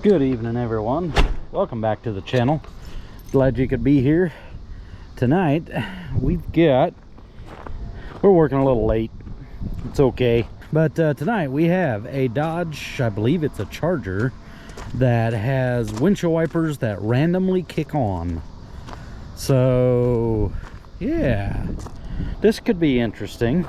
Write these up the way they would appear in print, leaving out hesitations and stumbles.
Good evening, everyone. Welcome back to the channel. Glad you could be here. Tonight we're working a little late. It's okay, but tonight we have a Dodge, I believe it's a Charger, that has windshield wipers that randomly kick on. So yeah, this could be interesting.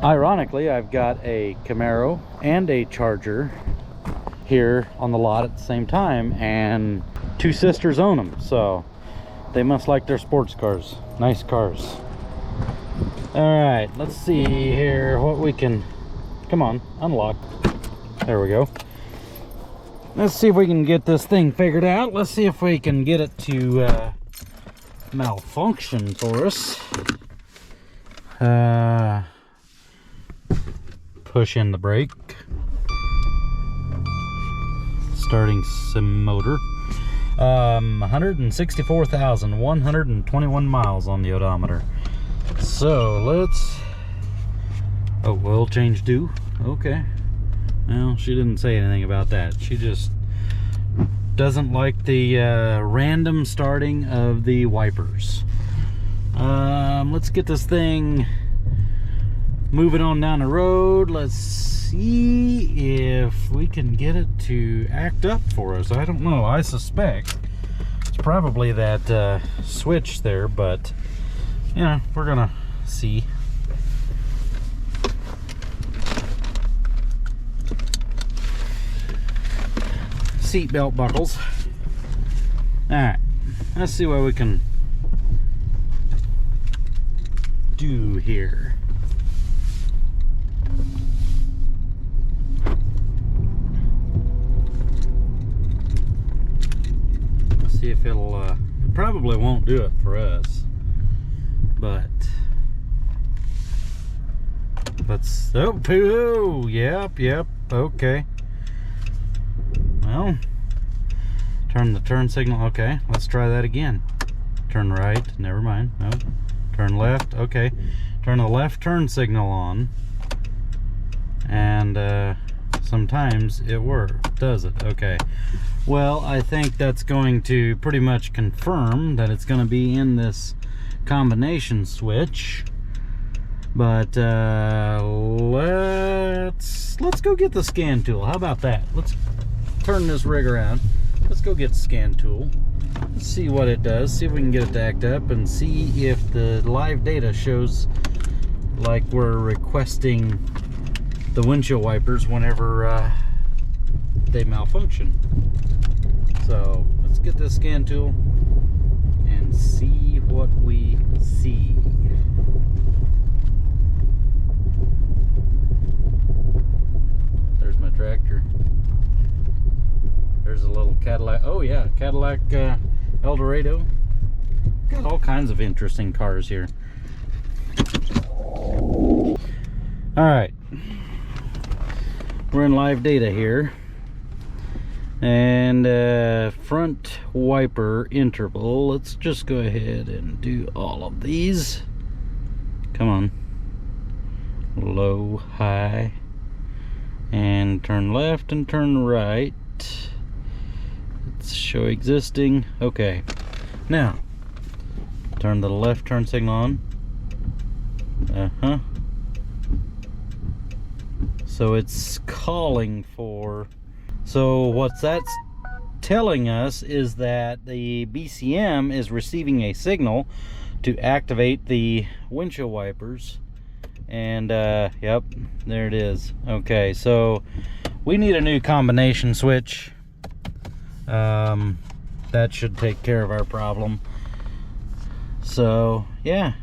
Ironically, I've got a Camaro and a Charger here on the lot at the same time, and two sisters own them, so they must like their sports cars. Nice cars. All right, let's see here what we can, come on, unlock. There we go. Let's see if we can get this thing figured out. Let's see if we can get it to malfunction for us. Push in the brake. Starting sim motor. 164,121 miles on the odometer. So let's, oh, oil change due. Okay, well, she didn't say anything about that. She just doesn't like the random starting of the wipers. Let's get this thing moving on down the road. Let's see if we can get it to act up for us. I don't know. I suspect it's probably that switch there, but you know, we're gonna see. Seat belt buckles. All right, let's see what we can do here. See if it'll it probably won't do it for us, but let's, oh, yep, okay. Well, turn the turn signal. Okay, let's try that again. Turn right, never mind. No, turn left. Okay, turn the left turn signal on, and sometimes it works, does it? Okay, well, I think that's going to pretty much confirm that it's going to be in this combination switch. But let's go get the scan tool. How about that? Let's turn this rig around. Let's go get the scan tool. Let's see what it does. See if we can get it to act up and see if the live data shows like we're requesting the windshield wipers whenever they malfunction. So let's get this scan tool and see what we see. There's my tractor. There's a little Cadillac. Oh yeah, Cadillac Eldorado. Got all kinds of interesting cars here. All right, we're in live data here, and front wiper interval. Let's just go ahead and do all of these. Come on, low, high, and turn left and turn right. Let's show existing. Okay, now turn the left turn signal on. So it's calling for, so what that's telling us is that the BCM is receiving a signal to activate the windshield wipers, and yep, there it is. Okay, so we need a new combination switch. That should take care of our problem. So yeah,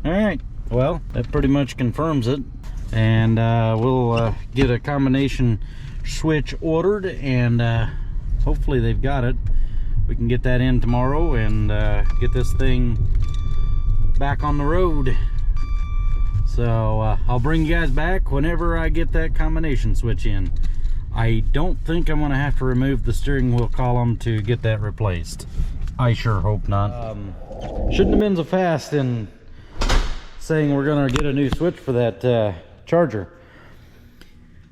all right, well, that pretty much confirms it. And we'll get a combination switch ordered, and hopefully they've got it. We can get that in tomorrow and get this thing back on the road. So I'll bring you guys back whenever I get that combination switch in. I don't think I'm gonna have to remove the steering wheel column to get that replaced. I sure hope not. Shouldn't have been so fast in saying we're gonna get a new switch for that Charger.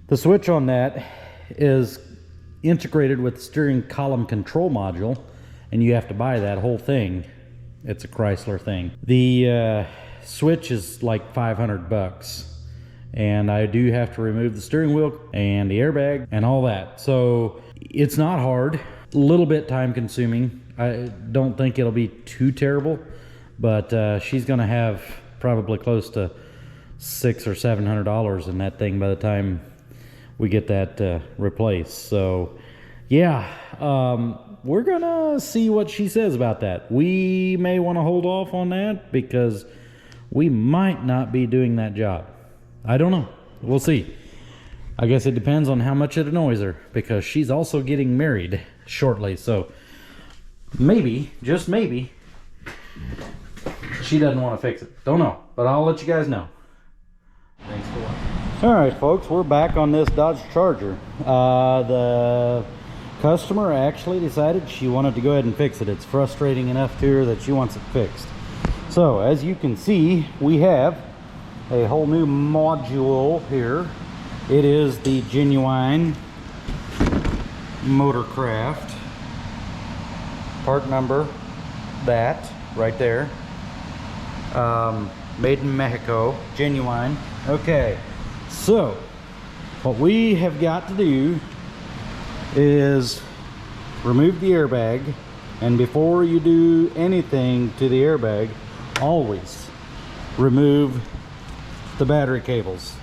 The switch on that is integrated with the steering column control module, and you have to buy that whole thing. It's a Chrysler thing. The switch is like 500 bucks. And I do have to remove the steering wheel and the airbag and all that. So it's not hard, a little bit time consuming. I don't think it'll be too terrible, but she's gonna have probably close to $600 or $700 in that thing by the time we get that replaced. So yeah, we're gonna see what she says about that. We may want to hold off on that because we might not be doing that job. I don't know. We'll see. I guess it depends on how much it annoys her, because she's also getting married shortly. So maybe, just maybe, she doesn't want to fix it. Don't know, but I'll let you guys know. Thanks for watching. All right, folks, we're back on this Dodge Charger. The customer actually decided she wanted to go ahead and fix it. It's frustrating enough to her that she wants it fixed. So as you can see, we have a whole new module here. It is the genuine Motorcraft. Part number, that right there. Made in Mexico, genuine. Okay, so what we have got to do is remove the airbag, and before you do anything to the airbag, always remove the battery cables.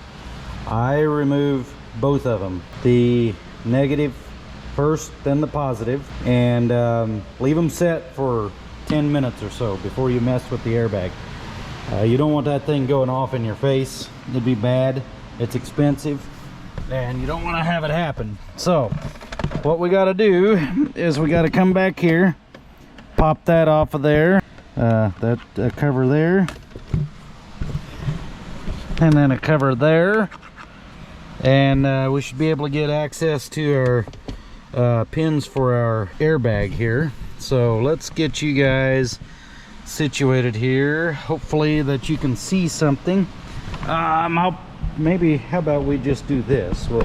I remove both of them, the negative first, then the positive, and leave them set for 10 minutes or so before you mess with the airbag. You don't want that thing going off in your face. It'd be bad. It's expensive, and you don't want to have it happen. So what we got to do is we got to come back here, pop that off of there, that cover there, and then a cover there, and we should be able to get access to our pins for our airbag here. So let's get you guys situated here, hopefully that you can see something. Maybe how about we just do this, we'll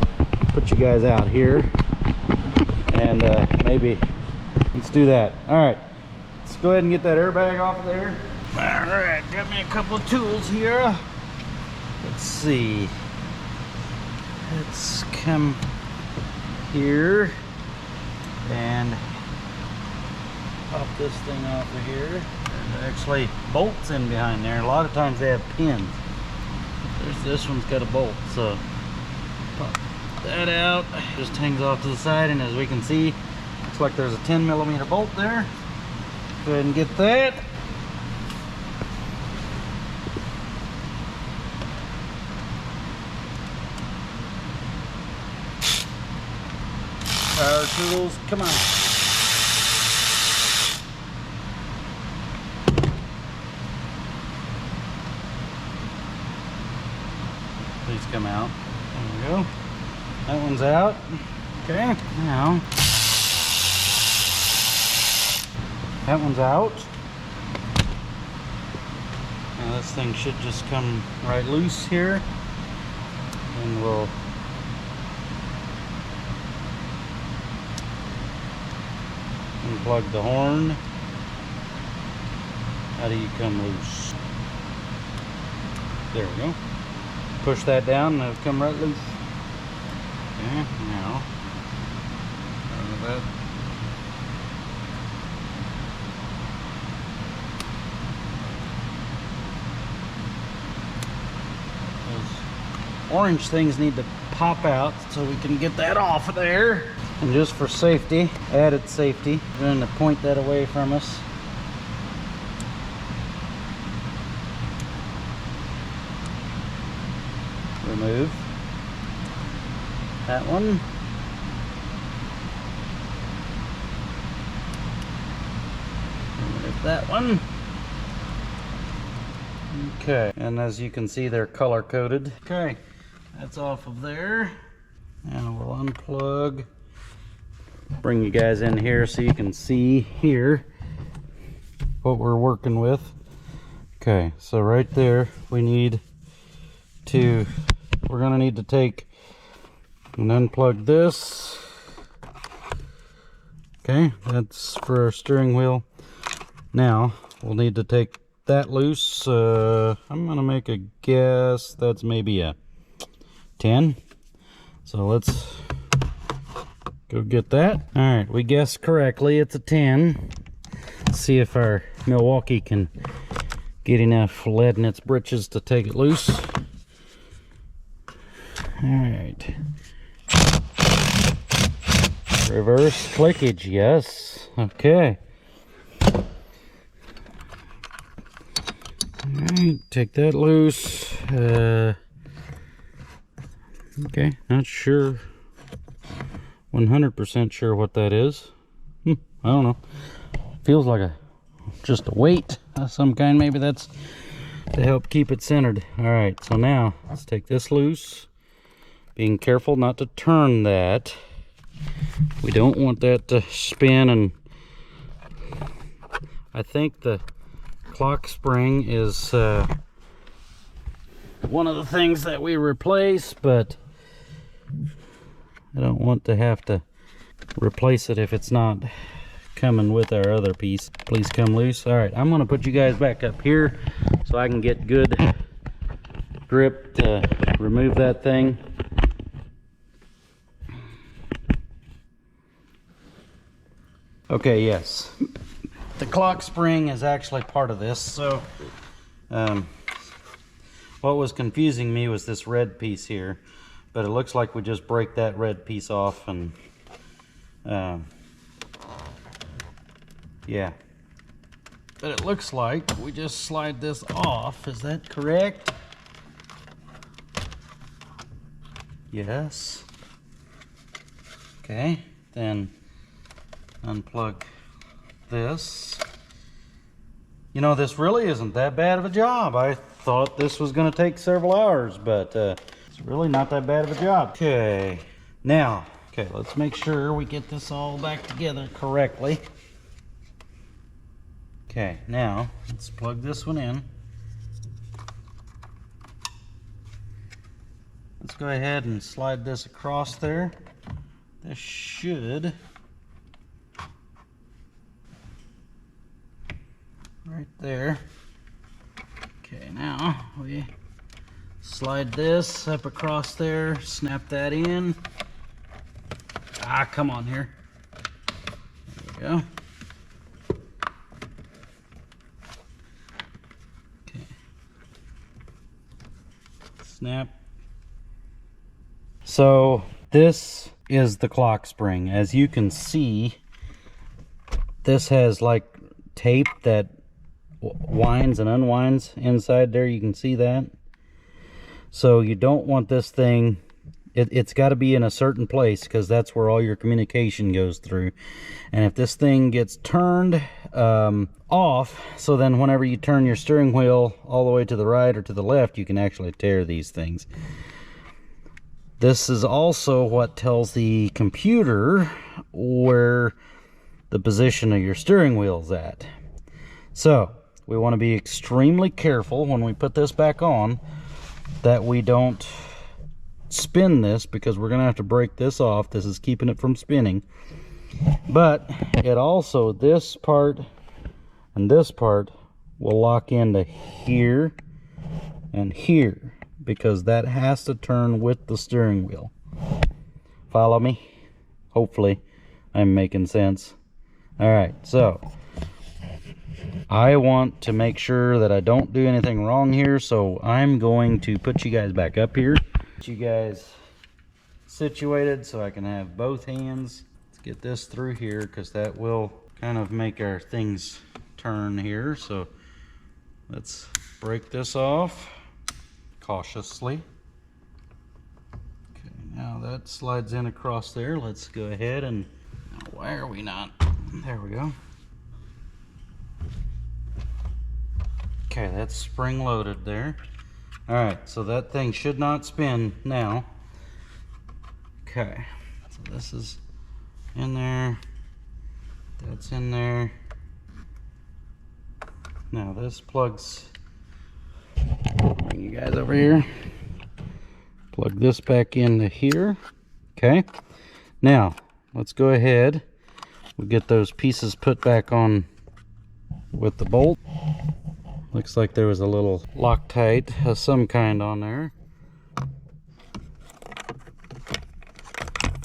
put you guys out here, and maybe let's do that. All right, let's go ahead and get that airbag off of there. All right, got me a couple of tools here. Let's see, let's come here and pop this thing off of here. There's actually bolts in behind there. A lot of times they have pins. This one's got a bolt, so pop that out. Just hangs off to the side, and as we can see, looks like there's a 10mm bolt there. Go ahead and get that. Power tools, come on. Please come out. There we go. That one's out. Okay, now that one's out. Now this thing should just come right loose here, and we'll unplug the horn. How do you come loose? There we go. Push that down and it'll come right loose. Okay, now that. Those orange things need to pop out so we can get that off of there. And just for safety, added safety, we're going to point that away from us. Remove that one. Remove that one. Okay, and as you can see, they're color coded. Okay, that's off of there. Now we'll unplug. Bring you guys in here so you can see here what we're working with. Okay, so right there we need to, we're gonna need to take and unplug this, Okay, that's for our steering wheel. Now we'll need to take that loose. I'm gonna make a guess that's maybe a 10. So let's go get that. All right, we guessed correctly. It's a 10. Let's see if our Milwaukee can get enough lead in its britches to take it loose. All right. Reverse clickage, yes. Okay. Alright, take that loose. Okay, not sure. 100% sure what that is. I don't know. Feels like just a weight of some kind. Maybe that's to help keep it centered. Alright, so now let's take this loose. Being careful not to turn that. We don't want that to spin, and I think the clock spring is one of the things that we replace, but I don't want to have to replace it if it's not coming with our other piece. Please come loose. All right, I'm going to put you guys back up here so I can get good grip to remove that thing. Okay, yes. The clock spring is actually part of this. So what was confusing me was this red piece here, but it looks like we just break that red piece off, and yeah. But it looks like we just slide this off. Is that correct? Yes. Okay, then unplug this. You know, this really isn't that bad of a job. I thought this was going to take several hours, but it's really not that bad of a job. Okay, now, let's make sure we get this all back together correctly. Okay, now let's plug this one in. Let's go ahead and slide this across there. This should right there. Okay, now we slide this up across there, snap that in. Come on here. There we go. Okay. Snap. So this is the clock spring. As you can see, this has like tape that winds and unwinds inside there. You can see that. So you don't want this thing, it's got to be in a certain place, because that's where all your communication goes through. And if this thing gets turned off, so then whenever you turn your steering wheel all the way to the right or to the left, you can actually tear these things. This is also what tells the computer where the position of your steering wheel is at. So we want to be extremely careful when we put this back on that we don't spin this, because we're going to have to break this off. This is keeping it from spinning. But it also, this part and this part will lock into here and here, because that has to turn with the steering wheel. Follow me? Hopefully I'm making sense. All right, so I want to make sure that I don't do anything wrong here, so I'm going to put you guys back up here. Get you guys situated so I can have both hands. Let's get this through here, because that will kind of make our things turn here. So let's break this off cautiously. Okay, now that slides in across there. Let's go ahead and, why are we not? There we go. Okay, that's spring loaded there. All right, so that thing should not spin now. Okay, so this is in there. That's in there. Now this plugs, bring you guys over here. Plug this back into here. Okay, now let's go ahead. we'll get those pieces put back on with the bolt. Looks like there was a little Loctite of some kind on there.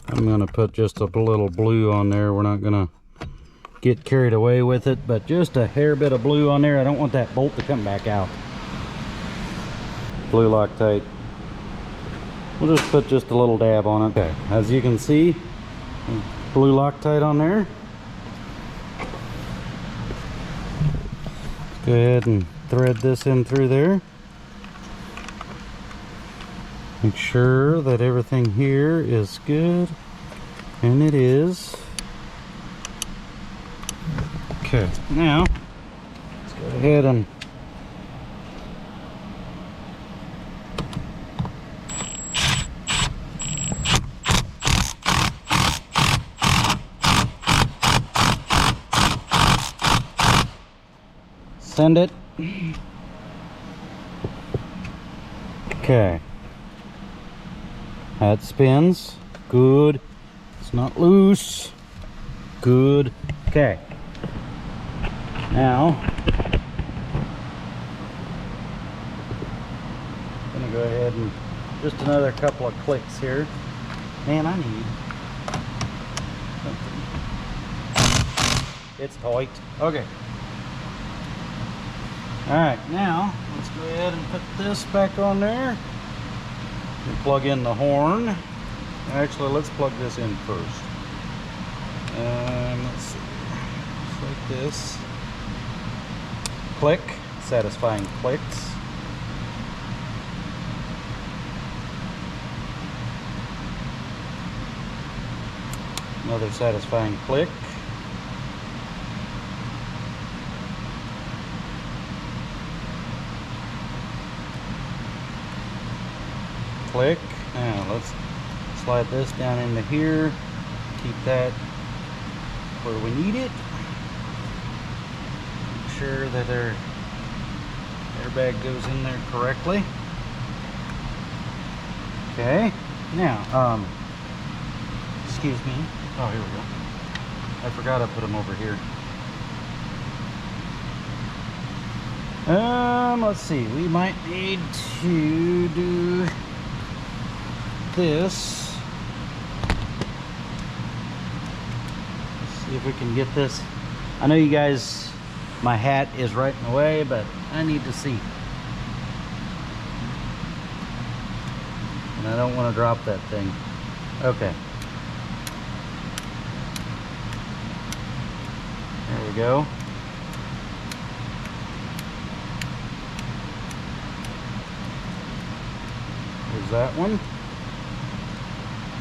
I'm gonna put just a little blue on there. We're not gonna get carried away with it, but just a hair bit of blue on there. I don't want that bolt to come back out. Blue Loctite. We'll just put just a little dab on it. Okay, as you can see, blue Loctite on there. Go ahead and thread this in through there. Make sure that everything here is good, and it is. Okay, now let's go ahead and send it. Okay. That spins. Good. It's not loose. Good. Okay. Now, I'm gonna go ahead and just another couple of clicks here. Man, I need something. It's tight. Okay. Alright, now let's go ahead and put this back on there. And plug in the horn. Actually, let's plug this in first. Let's see. Just like this. Click. Satisfying clicks. Another satisfying click. Click. Now let's slide this down into here. Keep that where we need it. Make sure that our airbag goes in there correctly. Okay. Now, excuse me. Oh, here we go. I forgot I put them over here. Let's see. We might need to do this. Let's see if we can get this. I know you guys, my hat is right in the way, but I need to see. And I don't want to drop that thing. Okay. There we go. There's that one.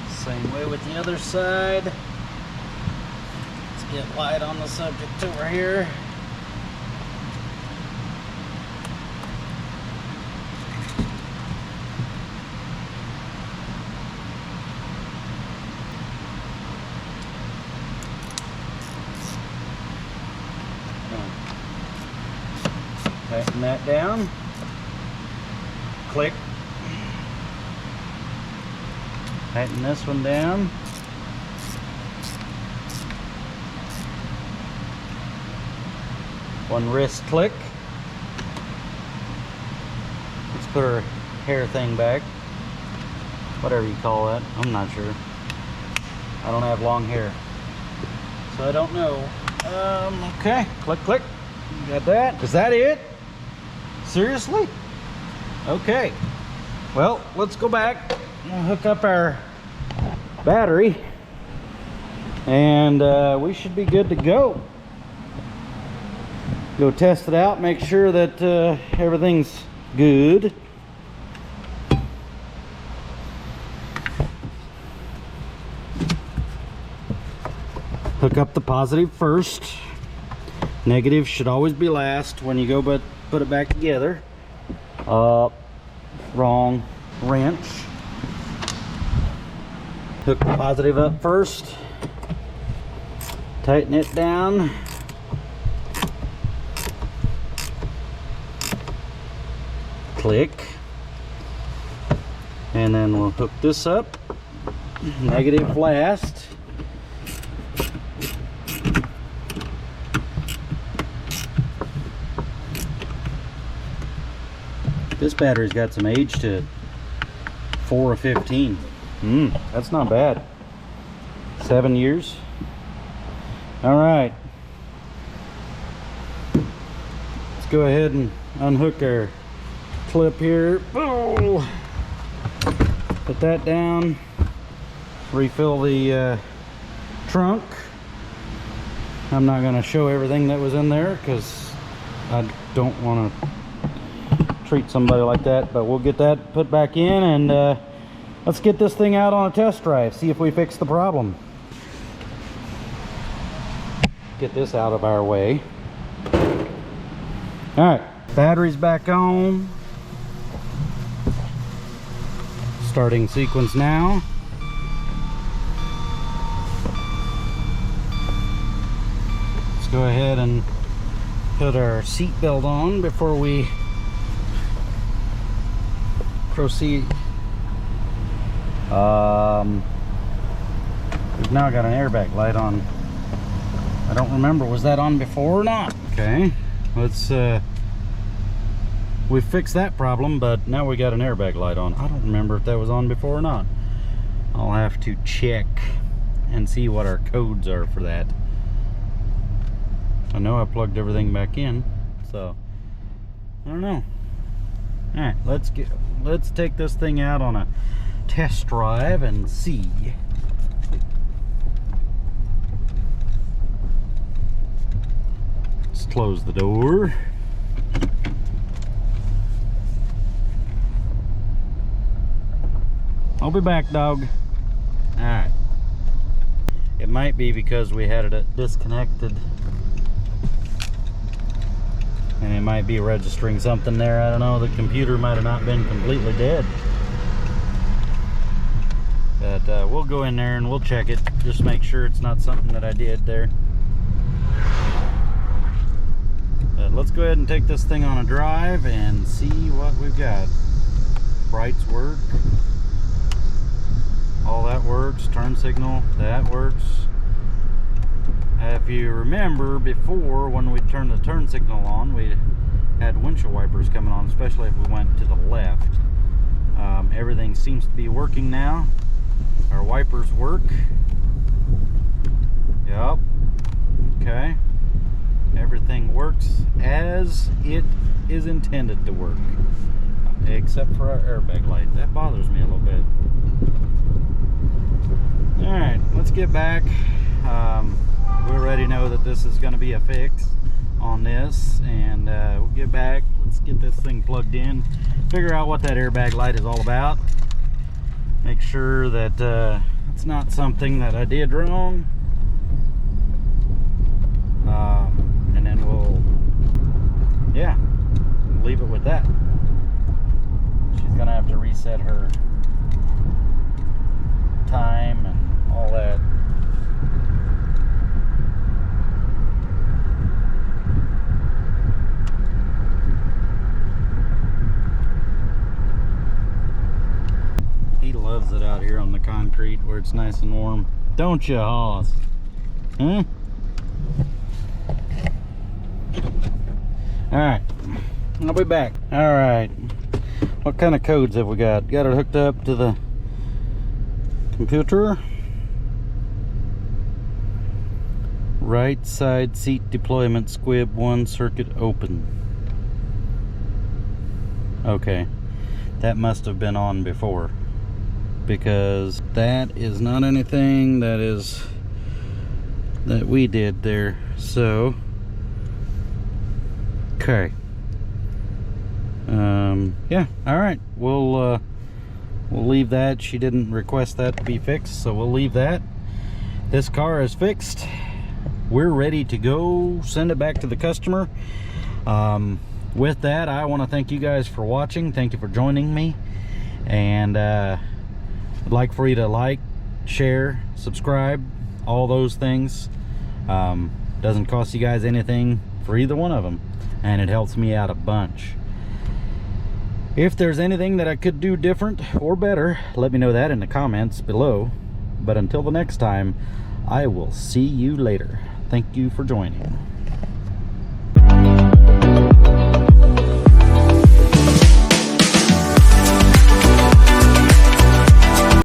Same way with the other side. Let's get light on the subject over here. Tighten that down. Click. Tighten this one down. One wrist click. Let's put our hair thing back. Whatever you call that. I'm not sure. I don't have long hair, so I don't know. Okay. Click, click. Got that. Is that it? Seriously? Okay. Well, let's go back. We'll hook up our battery and we should be good to go. Go test it out, make sure that everything's good. Hook up the positive first. Negative should always be last when you go but put it back together. Wrong wrench. Hook the positive up first. Tighten it down. Click. And then we'll hook this up. Negative last. This battery's got some age to it. 4 of 15. That's not bad. 7 years. All right. Let's go ahead and unhook our clip here. Oh. Put that down. Refill the trunk. I'm not going to show everything that was in there because I don't want to treat somebody like that, but we'll get that put back in, and let's get this thing out on a test drive, see if we fix the problem. Get this out of our way. All right, battery's back on. Starting sequence now. Let's go ahead and put our seat belt on before we proceed. We've now got an airbag light on. I don't remember, was that on before or not? Okay, let's we fixed that problem, but now we got an airbag light on. I don't remember if that was on before or not. I'll have to check and see what our codes are for that. I know I plugged everything back in, so I don't know. All right, let's take this thing out on a test drive and see. Let's close the door. I'll be back, dog. All right. It might be because we had it disconnected, and it might be registering something there. I don't know. The computer might have not been completely dead. But we'll go in there and we'll check it. Just make sure it's not something that I did there. But let's go ahead and take this thing on a drive and see what we've got. Brights work. All that works. Turn signal, that works. If you remember before, when we turned the turn signal on, we had windshield wipers coming on, especially if we went to the left. Everything seems to be working now. Our wipers work. Yep. Okay. Everything works as it is intended to work, except for our airbag light. That bothers me a little bit. Alright, let's get back. We already know that this is going to be a fix on this, and we'll get back. Let's get this thing plugged in, figure out what that airbag light is all about, make sure that it's not something that I did wrong, and then we'll leave it with that. She's gonna have to reset her time and all that. He loves it out here on the concrete where it's nice and warm. Don't you, Hoss? Huh? Alright, I'll be back. Alright, what kind of codes have we got? Got it hooked up to the computer. Right side seat deployment squib 1 circuit open. Okay, that must have been on before, because that is not anything that we did there. So okay, yeah, all right, we'll leave that. She didn't request that to be fixed, so we'll leave that. This car is fixed. We're ready to go send it back to the customer. With that, I want to thank you guys for watching. Thank you for joining me, and I'd like for you to like, share, subscribe, all those things. Doesn't cost you guys anything for either one of them, and it helps me out a bunch. If there's anything that I could do different or better, let me know that in the comments below. But until the next time, I will see you later. Thank you for joining.